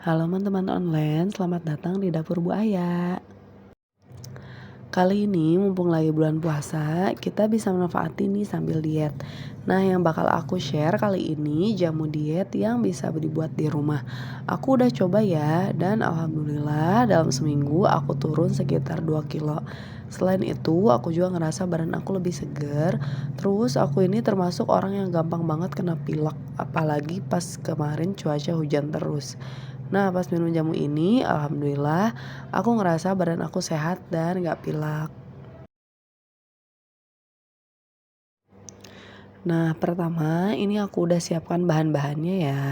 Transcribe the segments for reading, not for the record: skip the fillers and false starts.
Halo teman-teman online, selamat datang di Dapur Bu Aya. Kali ini mumpung lagi bulan puasa, kita bisa manfaatin nih sambil diet. Nah, yang bakal aku share kali ini jamu diet yang bisa dibuat di rumah. Aku udah coba ya, dan alhamdulillah dalam seminggu aku turun sekitar 2 kilo. Selain itu, aku juga ngerasa badan aku lebih seger. Terus aku ini termasuk orang yang gampang banget kena pilek, apalagi pas kemarin cuaca hujan terus. Nah, pas minum jamu ini, alhamdulillah aku ngerasa badan aku sehat dan gak pilek. Nah, pertama ini aku udah siapkan bahan-bahannya ya.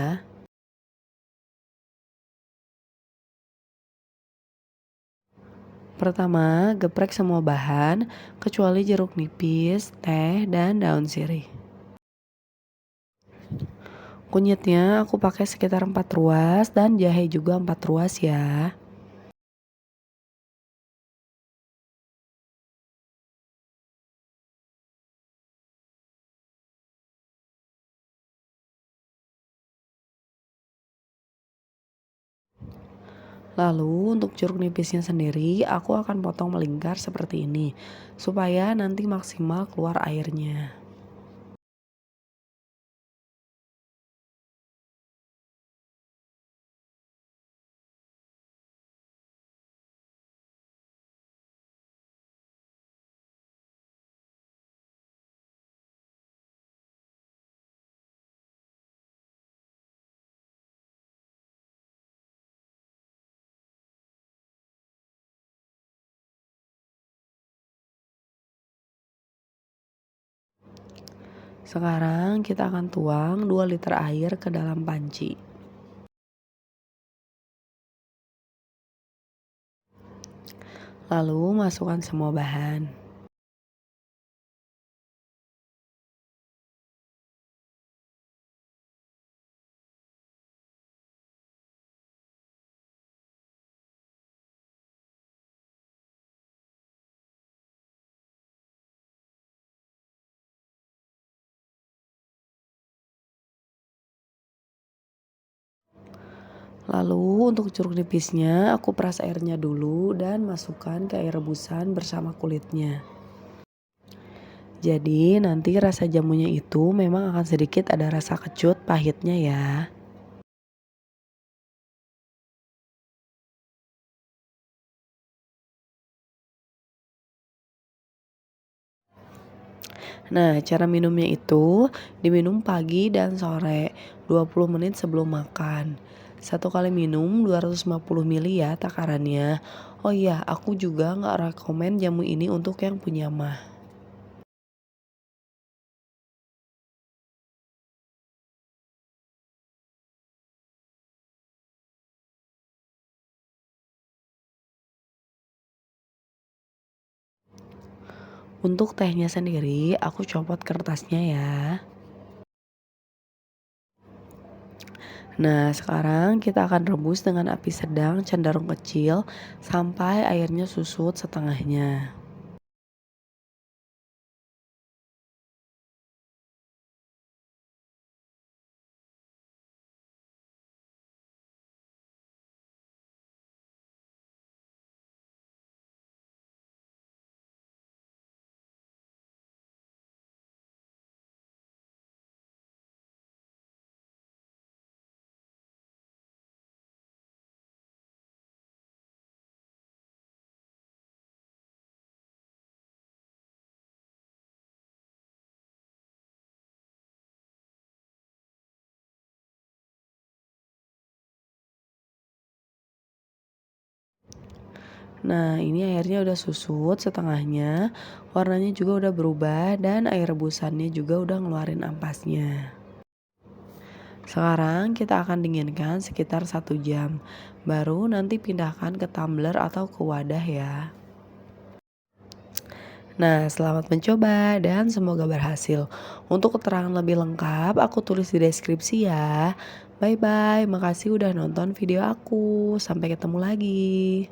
Pertama, geprek semua bahan, kecuali jeruk nipis, teh, dan daun sirih. Kunyitnya aku pakai sekitar 4 ruas dan jahe juga 4 ruas ya. Lalu untuk jeruk nipisnya sendiri aku akan potong melingkar seperti ini, supaya nanti maksimal keluar airnya. Sekarang kita akan tuang 2 liter air ke dalam panci. Lalu masukkan semua bahan. Lalu untuk jeruk nipisnya aku peras airnya dulu dan masukkan ke air rebusan bersama kulitnya. Jadi nanti rasa jamunya itu memang akan sedikit ada rasa kecut pahitnya ya. Nah, cara minumnya itu diminum pagi dan sore 20 menit sebelum makan. Satu kali minum 250 ml ya takarannya. Oh iya, aku juga nggak rekomen jamu ini untuk yang punya mah. Untuk tehnya sendiri, aku copot kertasnya ya. Nah, sekarang kita akan rebus dengan api sedang cenderung kecil sampai airnya susut setengahnya. Nah, ini airnya udah susut setengahnya, warnanya juga udah berubah dan air rebusannya juga udah ngeluarin ampasnya. Sekarang kita akan dinginkan sekitar 1 jam. Baru nanti pindahkan ke tumbler atau ke wadah ya. Nah, selamat mencoba dan semoga berhasil. Untuk keterangan lebih lengkap, aku tulis di deskripsi ya. Bye bye, makasih udah nonton video aku. Sampai ketemu lagi.